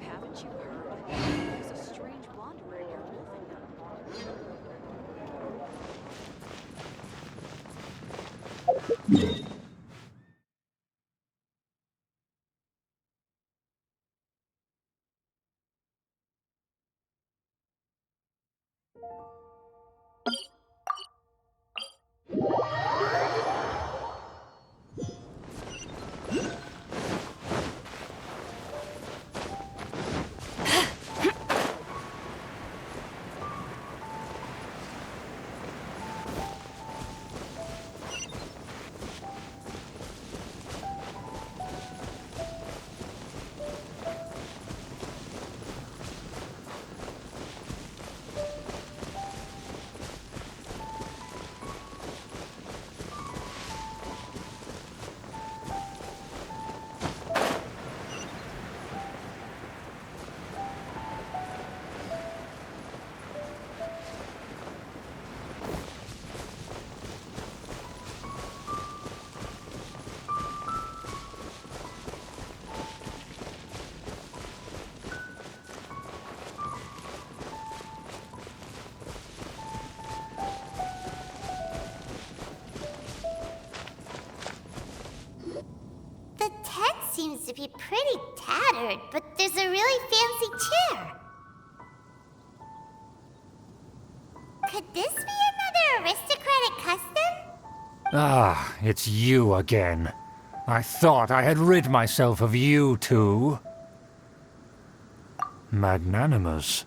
Haven't you heard? There's a strange wanderer near Wolfenham. The tent seems to be pretty tattered, but there's a really fancy chair. Could this be another aristocratic custom? Ah, it's you again. I thought I had rid myself of you two. Magnanimous.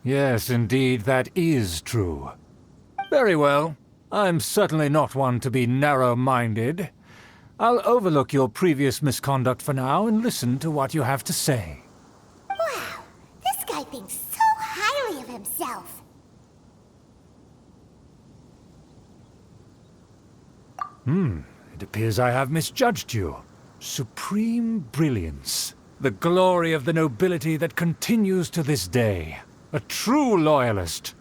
Yes, indeed, that is true. Very well. I'm certainly not one to be narrow-minded. I'll overlook your previous misconduct for now and listen to what you have to say. Wow, this guy thinks so highly of himself. It appears I have misjudged you. Supreme brilliance. The glory of the nobility that continues to this day. A true loyalist.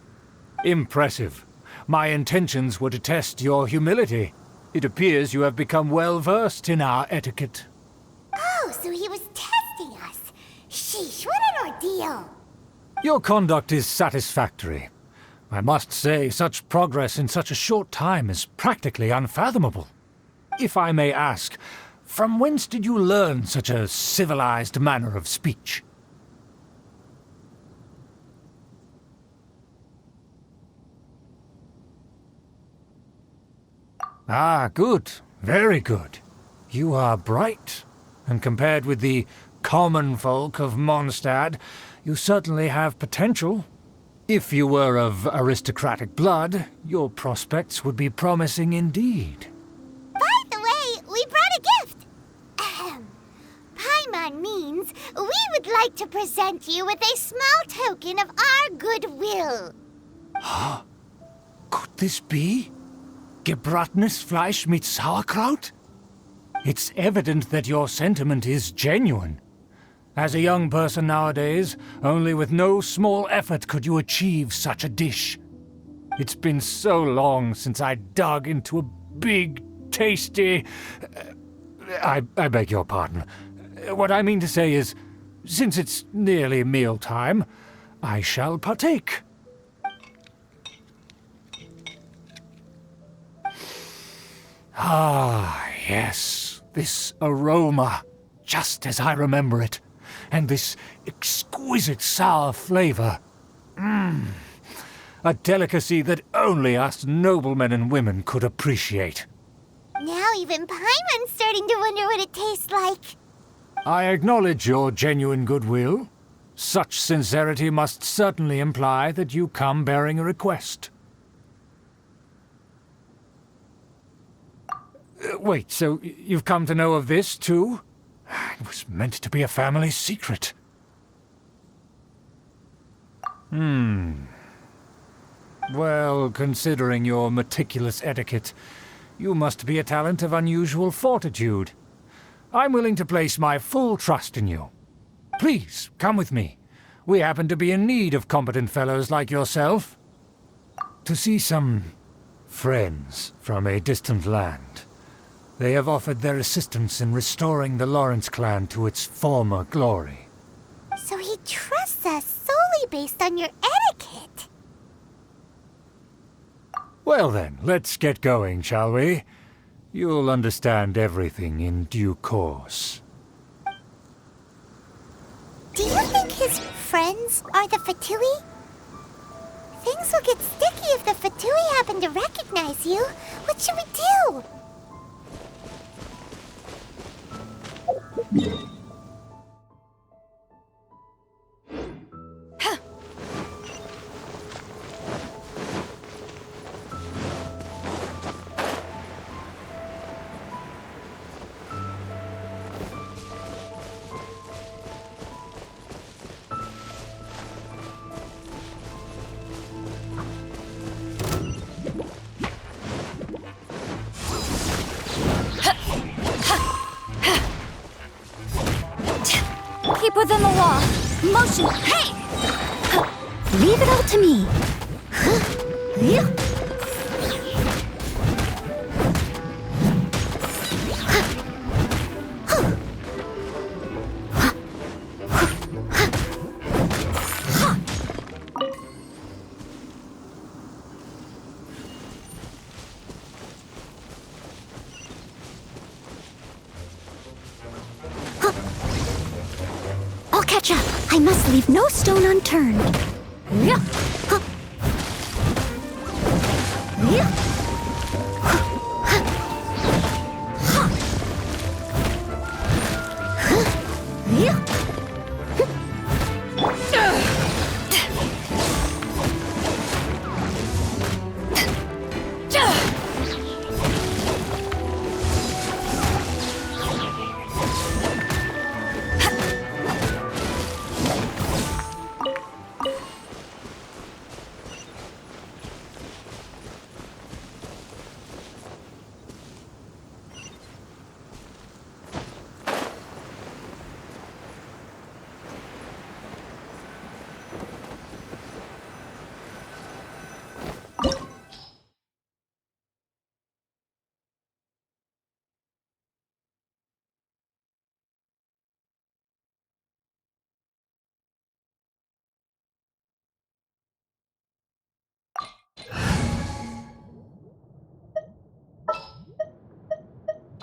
Impressive. My intentions were to test your humility. It appears you have become well-versed in our etiquette. Oh, so he was testing us. Sheesh, what an ordeal. Your conduct is satisfactory. I must say, such progress in such a short time is practically unfathomable. If I may ask, from whence did you learn such a civilized manner of speech? Ah, good. Very good. You are bright, and compared with the common folk of Mondstadt, you certainly have potential. If you were of aristocratic blood, your prospects would be promising indeed. By the way, we brought a gift. Paimon means we would like to present you with a small token of our goodwill. Could this be? Gebratenes Fleisch mit Sauerkraut? It's evident that your sentiment is genuine. As a young person nowadays, only with no small effort could you achieve such a dish. It's been so long since I dug into a big, tasty... I beg your pardon. What I mean to say is, since it's nearly mealtime, I shall partake. Ah, yes, this aroma, just as I remember it, and this exquisite sour flavor. A delicacy that only us noblemen and women could appreciate. Now even Paimon's starting to wonder what it tastes like. I acknowledge your genuine goodwill. Such sincerity must certainly imply that you come bearing a request. Wait, so you've come to know of this, too? It was meant to be a family secret. Well, considering your meticulous etiquette, you must be a talent of unusual fortitude. I'm willing to place my full trust in you. Please, come with me. We happen to be in need of competent fellows like yourself. To see some friends from a distant land. They have offered their assistance in restoring the Lawrence clan to its former glory. So he trusts us solely based on your etiquette. Well then, let's get going, shall we? You'll understand everything in due course. Do you think his friends are the Fatui? Things will get sticky if the Fatui happen to recognize you. What should we do? Keep within the law. Motion. Hey! Leave it all to me. I'll catch up. I must leave no stone unturned.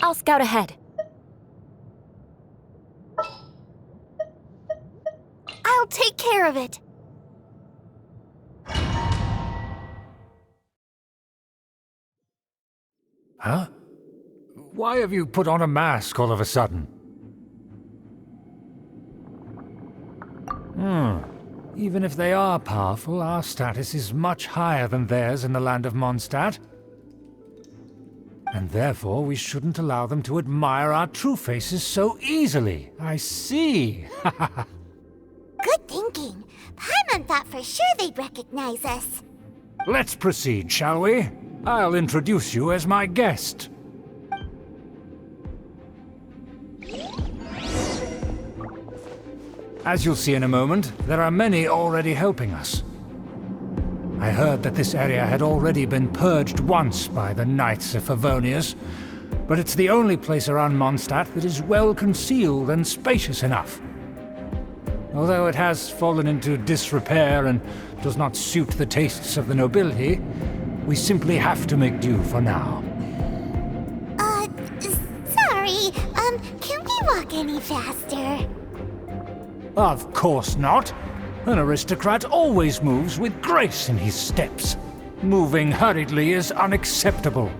I'll scout ahead. I'll take care of it. Huh? Why have you put on a mask all of a sudden? Even if they are powerful, our status is much higher than theirs in the land of Mondstadt. And therefore we shouldn't allow them to admire our true faces so easily. I see. Good thinking. Paimon thought for sure they'd recognize us. Let's proceed, shall we? I'll introduce you as my guest. As you'll see in a moment, there are many already helping us. I heard that this area had already been purged once by the Knights of Favonius, but it's the only place around Mondstadt that is well concealed and spacious enough. Although it has fallen into disrepair and does not suit the tastes of the nobility, we simply have to make do for now. Sorry, can we walk any faster? Of course not. An aristocrat always moves with grace in his steps. Moving hurriedly is unacceptable.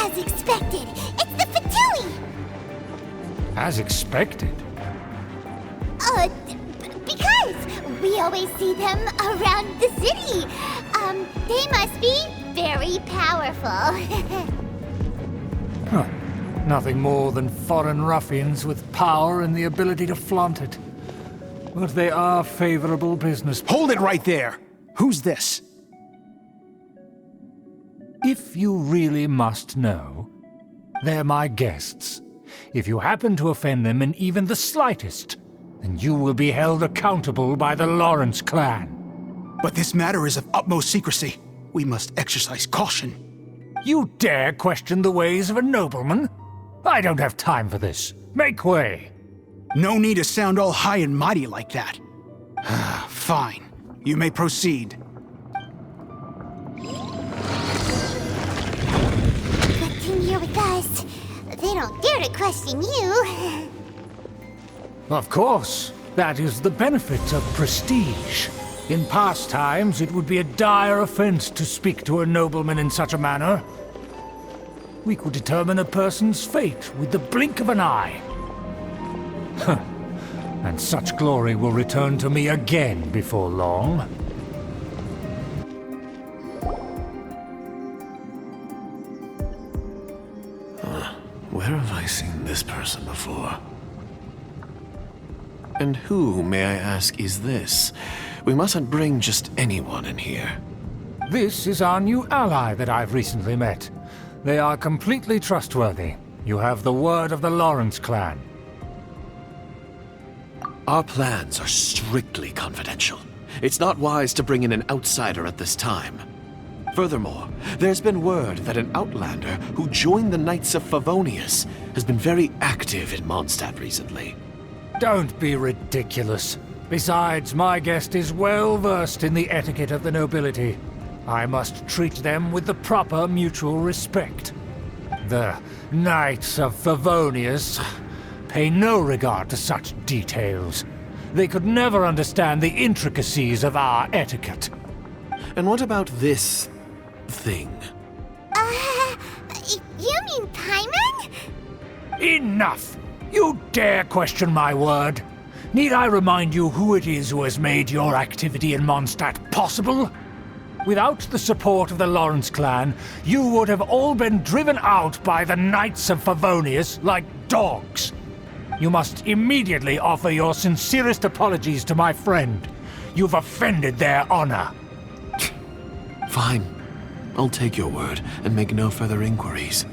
As expected, it's the Fatui! As expected. Because we always see them around the city. They must be very powerful. Huh. Nothing more than foreign ruffians with power and the ability to flaunt it. But they are favorable business. Hold it right there! Who's this? If you really must know, they're my guests. If you happen to offend them in even the slightest, then you will be held accountable by the Lawrence clan. But this matter is of utmost secrecy. We must exercise caution. You dare question the ways of a nobleman? I don't have time for this. Make way. No need to sound all high and mighty like that. Fine. You may proceed. Good thing you're with us. They don't dare to question you. Of course. That is the benefit of prestige. In past times, it would be a dire offense to speak to a nobleman in such a manner. We could determine a person's fate with the blink of an eye. And such glory will return to me again before long. Where have I seen this person before? And who, may I ask, is this? We mustn't bring just anyone in here. This is our new ally that I've recently met. They are completely trustworthy. You have the word of the Lawrence clan. Our plans are strictly confidential. It's not wise to bring in an outsider at this time. Furthermore, there's been word that an outlander who joined the Knights of Favonius has been very active in Mondstadt recently. Don't be ridiculous. Besides, my guest is well versed in the etiquette of the nobility. I must treat them with the proper mutual respect. The Knights of Favonius pay no regard to such details. They could never understand the intricacies of our etiquette. And what about this thing? You mean Paimon? Enough! You dare question my word? Need I remind you who it is who has made your activity in Mondstadt possible? Without the support of the Lawrence clan, you would have all been driven out by the Knights of Favonius like dogs. You must immediately offer your sincerest apologies to my friend. You've offended their honor. Fine. I'll take your word and make no further inquiries.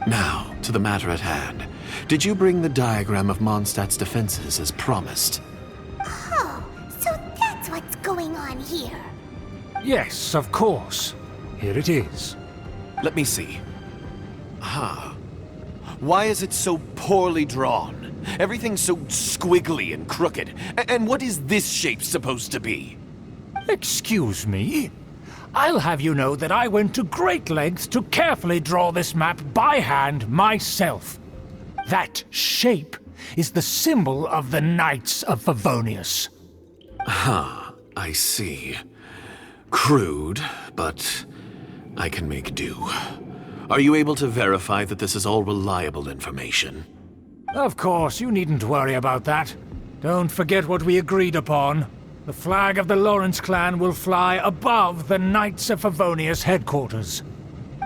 Now, to the matter at hand. Did you bring the diagram of Mondstadt's defenses as promised? Oh, so that's what's going on here. Yes, of course. Here it is. Let me see. Why is it so poorly drawn? Everything's so squiggly and crooked. And what is this shape supposed to be? Excuse me? I'll have you know that I went to great lengths to carefully draw this map by hand myself. That shape is the symbol of the Knights of Favonius. I see. Crude, but I can make do. Are you able to verify that this is all reliable information? Of course, you needn't worry about that. Don't forget what we agreed upon. The flag of the Lawrence clan will fly above the Knights of Favonius headquarters.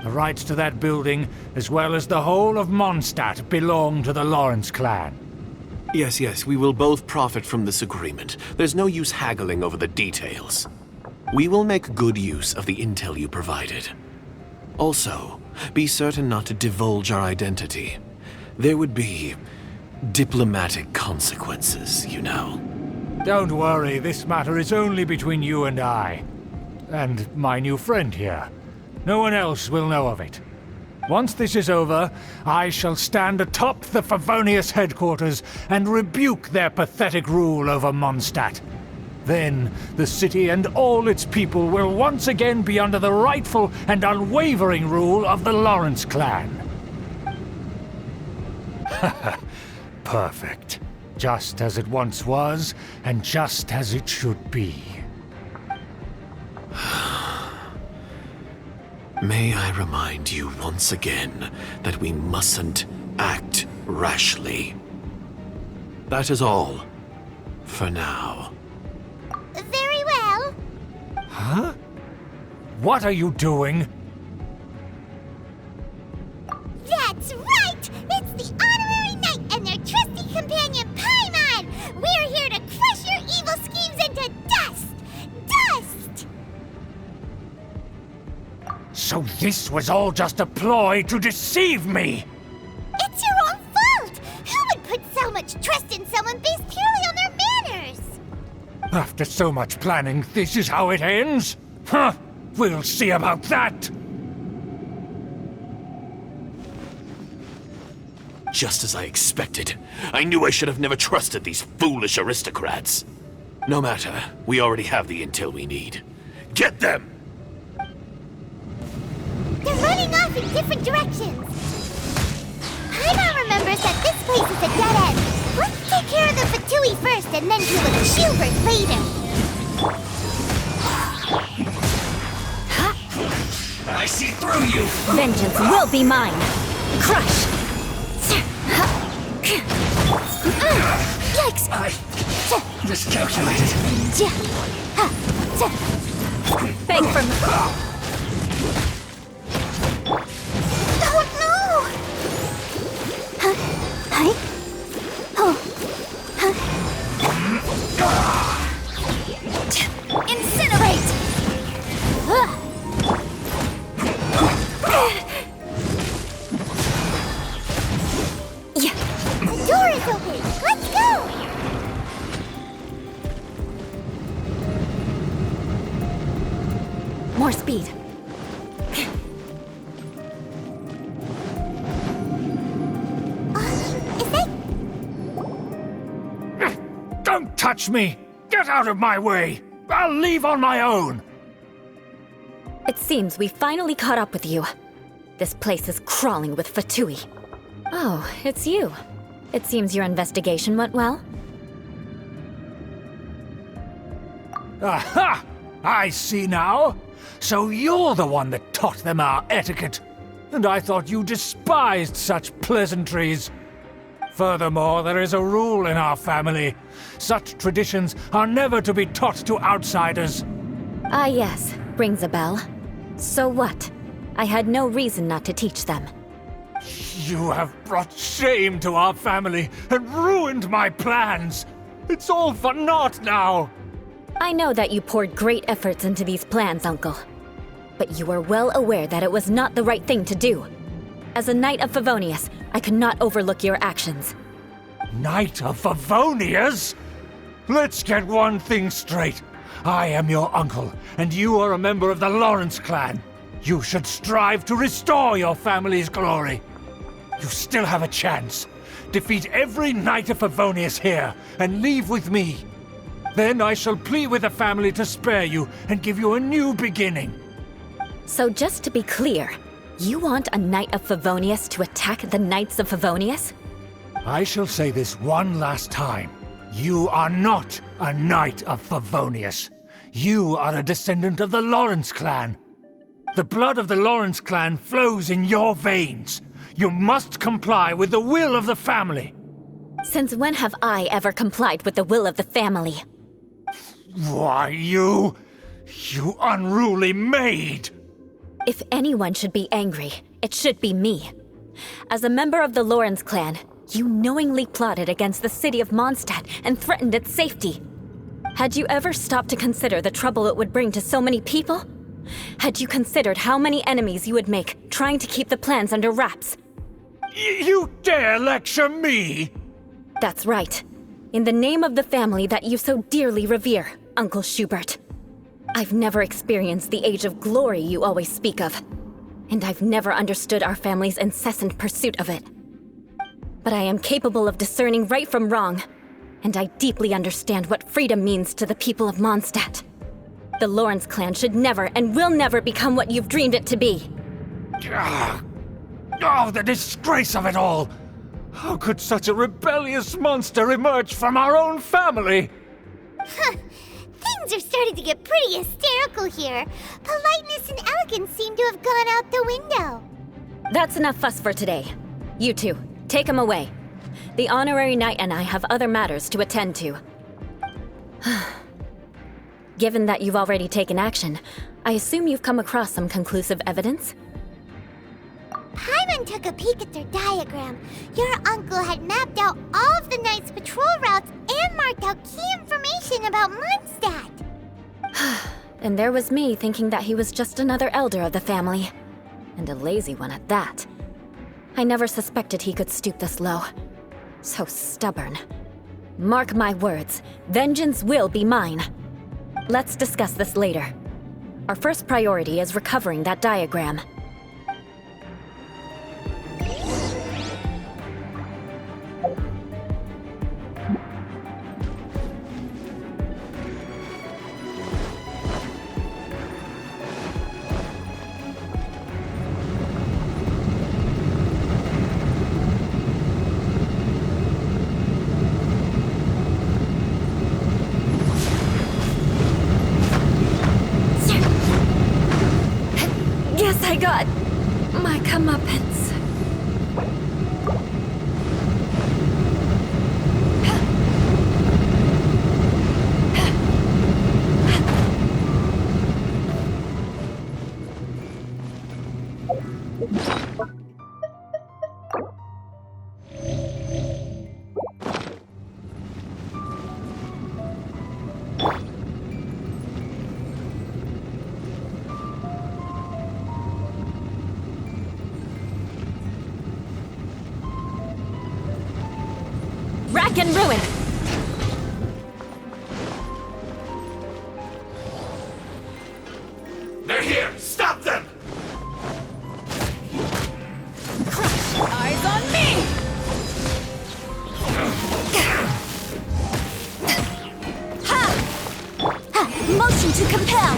The rights to that building, as well as the whole of Mondstadt, belong to the Lawrence clan. Yes, we will both profit from this agreement. There's no use haggling over the details. We will make good use of the intel you provided. Also, be certain not to divulge our identity. There would be diplomatic consequences, you know. Don't worry, this matter is only between you and I. And my new friend here. No one else will know of it. Once this is over, I shall stand atop the Favonius headquarters and rebuke their pathetic rule over Mondstadt. Then, the city and all its people will once again be under the rightful and unwavering rule of the Lawrence clan. Perfect. Just as it once was, and just as it should be. May I remind you once again that we mustn't act rashly. That is all. For now. Very well. Huh? What are you doing? That's right! It's the Honorary Knight and their trusty companion Paimon! We're here to crush your evil schemes into dust! Dust! So this was all just a ploy to deceive me! It's your own fault! Who would put so much trust in someone based purely on their manners? After so much planning, this is how it ends? Huh! We'll see about that! Just as I expected. I knew I should have never trusted these foolish aristocrats. No matter, we already have the intel we need. Get them! They're running off in different directions. Paimon remembers that this place is a dead end. Let's take care of the Fatui first and then deal with Schubert later. I see through you! Vengeance will be mine! Crush! Yikes! I miscalculated. Beg for me. Oh no! Huh? Oh. Incinerate! Yeah. The door is open! Let's go! More speed. Is that... Don't touch me! Get out of my way! I'll leave on my own! It seems we finally caught up with you. This place is crawling with Fatui. Oh, it's you. It seems your investigation went well. Aha! I see now! So you're the one that taught them our etiquette! And I thought you despised such pleasantries! Furthermore, there is a rule in our family. Such traditions are never to be taught to outsiders. Ah yes, rings a bell. So what? I had no reason not to teach them. You have brought shame to our family and ruined my plans! It's all for naught now! I know that you poured great efforts into these plans, Uncle. But you are well aware that it was not the right thing to do. As a Knight of Favonius, I could not overlook your actions. Knight of Favonius? Let's get one thing straight. I am your uncle, and you are a member of the Lawrence clan. You should strive to restore your family's glory. You still have a chance. Defeat every Knight of Favonius here, and leave with me. Then I shall plead with the family to spare you and give you a new beginning. So just to be clear, you want a Knight of Favonius to attack the Knights of Favonius? I shall say this one last time. You are not a Knight of Favonius. You are a descendant of the Lawrence clan. The blood of the Lawrence clan flows in your veins. You must comply with the will of the family. Since when have I ever complied with the will of the family? Why, you unruly maid! If anyone should be angry, it should be me. As a member of the Lawrence clan, you knowingly plotted against the city of Mondstadt and threatened its safety. Had you ever stopped to consider the trouble it would bring to so many people? Had you considered how many enemies you would make trying to keep the plans under wraps? You dare lecture me? That's right. In the name of the family that you so dearly revere, Uncle Schubert. I've never experienced the age of glory you always speak of, and I've never understood our family's incessant pursuit of it. But I am capable of discerning right from wrong, and I deeply understand what freedom means to the people of Mondstadt. The Lawrence clan should never and will never become what you've dreamed it to be. Oh, the disgrace of it all! How could such a rebellious monster emerge from our own family? Things are starting to get pretty hysterical here. Politeness and elegance seem to have gone out the window. That's enough fuss for today. You two, take him away. the Honorary Knight and I have other matters to attend to. Given that you've already taken action, I assume you've come across some conclusive evidence? Paimon took a peek at their diagram. Your uncle had mapped out all of the Knight's patrol routes and marked out key information about Mondstadt. And there was me thinking that he was just another elder of the family. And a lazy one at that. I never suspected he could stoop this low. So stubborn. Mark my words, vengeance will be mine. Let's discuss this later. Our first priority is recovering that diagram. I got my comeuppance. Rack and ruin! They're here! Stop them! Eyes on me! Motion to compel!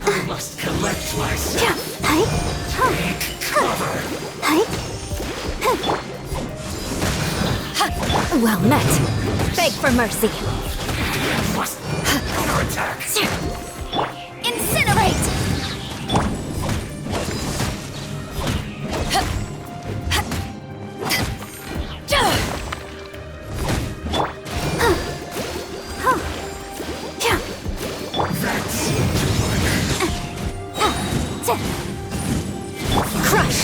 I must collect myself. Take cover. Well met. Beg for mercy. Must counterattack. Incinerate! Crush!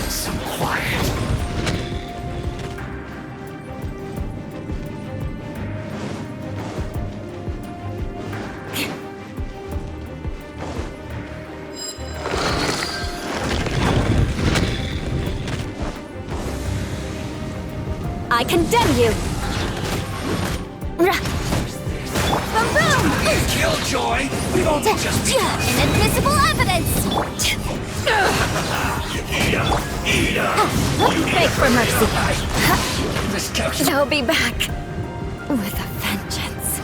Some quiet. I condemn you! Killjoy! We've only just begun. Inadmissible evidence! Beg for mercy. This couch. I'll be back with a vengeance.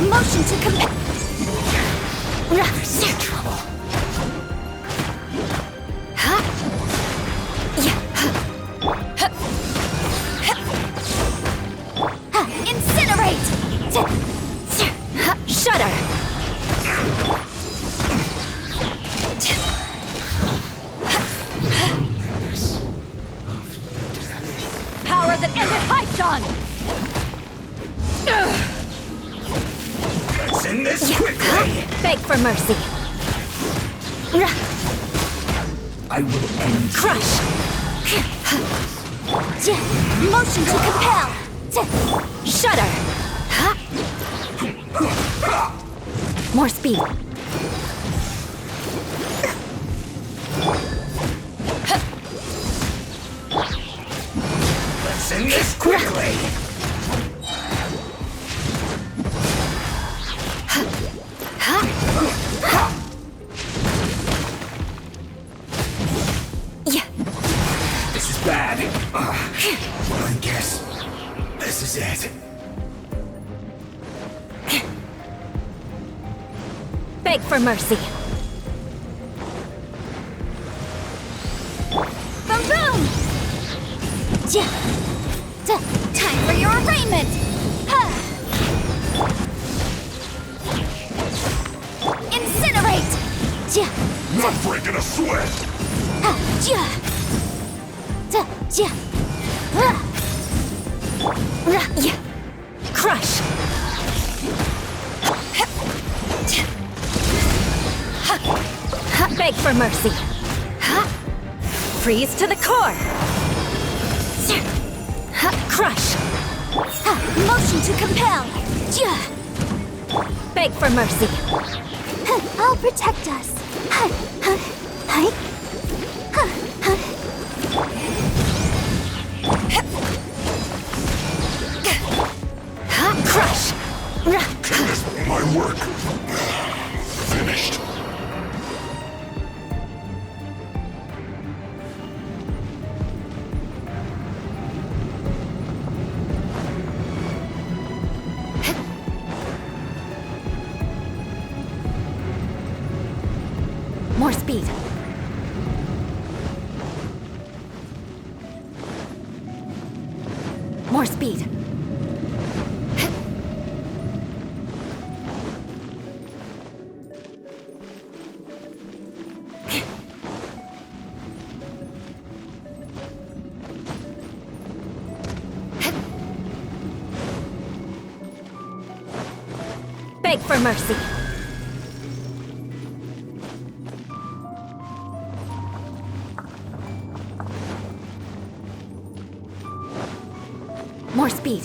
Motion to compel! Trouble. Incinerate! Shudder! Power that ended Python! Let's end this quickly. Beg for mercy. I will end. Crush! Motion to compel! Shudder! More speed. Let's end this quickly. This is bad. I guess this is it. for mercy. Boom boom! Time for your arraignment! Incinerate! Not breaking a sweat! Crush! Beg for mercy. Freeze to the core. Crush. Motion to compel! Beg for mercy. I'll protect us. Crush. My work. Finished. More speed. More speed. Beg for mercy. More speed.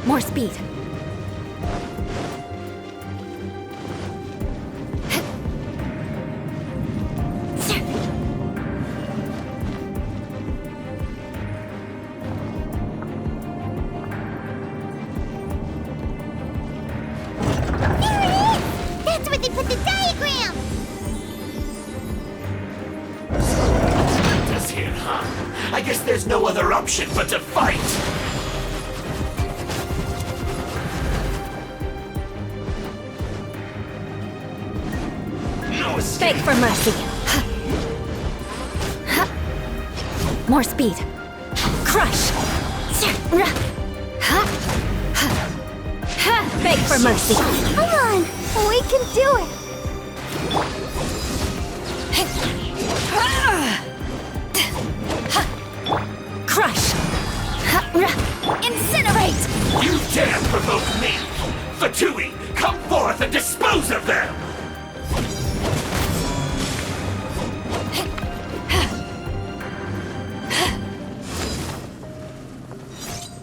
More speed. That's where they put the diagram! Us here, huh? I guess there's no other option but to fight! No escape! Beg for mercy. More speed. Crush. Beg for mercy. Come on! We can do it! Crush. Incinerate! You dare provoke me! Fatui, come forth and dispose of them!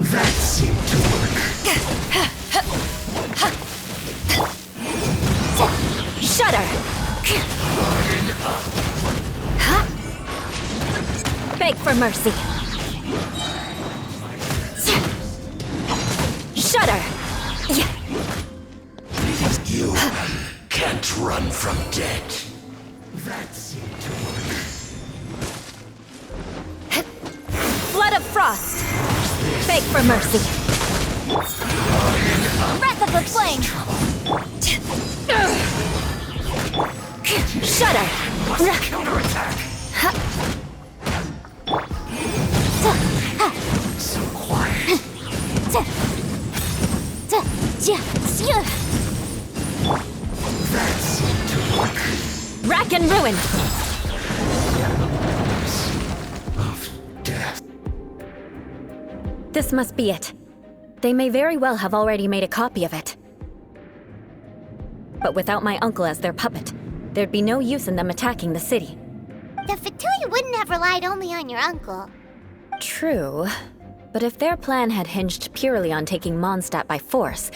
That seemed to work. Shudder. Beg for mercy. Shudder. You can't run from death. That seemed to work. Flood of frost. Beg for mercy. Breath of the flame! Shudder. Counterattack! and ruin. Of death. This must be it. They may very well have already made a copy of it. But without my uncle as their puppet, there'd be no use in them attacking the city. The Fatui wouldn't have relied only on your uncle. True. But if their plan had hinged purely on taking Mondstadt by force,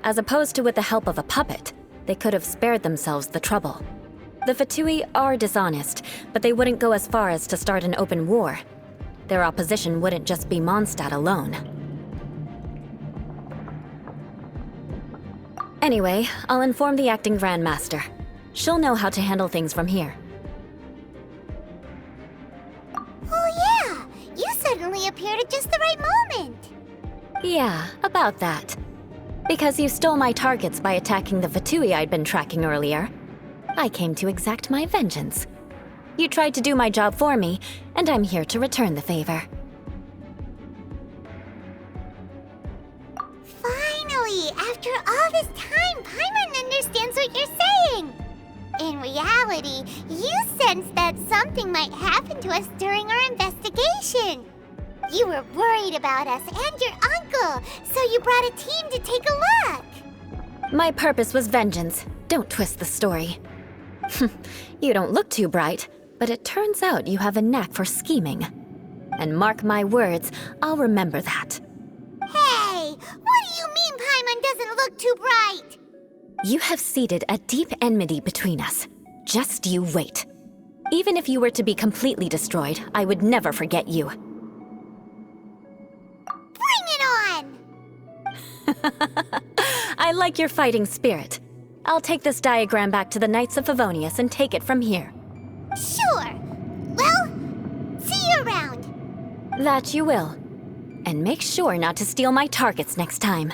as opposed to with the help of a puppet, they could have spared themselves the trouble. The Fatui are dishonest, but they wouldn't go as far as to start an open war. Their opposition wouldn't just be Mondstadt alone. Anyway, I'll inform the acting Grandmaster. She'll know how to handle things from here. Oh yeah! You suddenly appeared at just the right moment! Yeah, about that. Because you stole my targets by attacking the Fatui I'd been tracking earlier, I came to exact my vengeance. You tried to do my job for me, and I'm here to return the favor. Finally! After all this time, Paimon understands what you're saying! In reality, you sensed that something might happen to us during our investigation. You were worried about us and your uncle, so you brought a team to take a look. My purpose was vengeance. Don't twist the story. You don't look too bright, but it turns out you have a knack for scheming. And mark my words, I'll remember that. Hey, what do you mean Paimon doesn't look too bright? You have seeded a deep enmity between us. Just you wait. Even if you were to be completely destroyed, I would never forget you. Bring it on! I like your fighting spirit. I'll take this diagram back to the Knights of Favonius and take it from here. Sure. Well, see you around. That you will. And make sure not to steal my targets next time.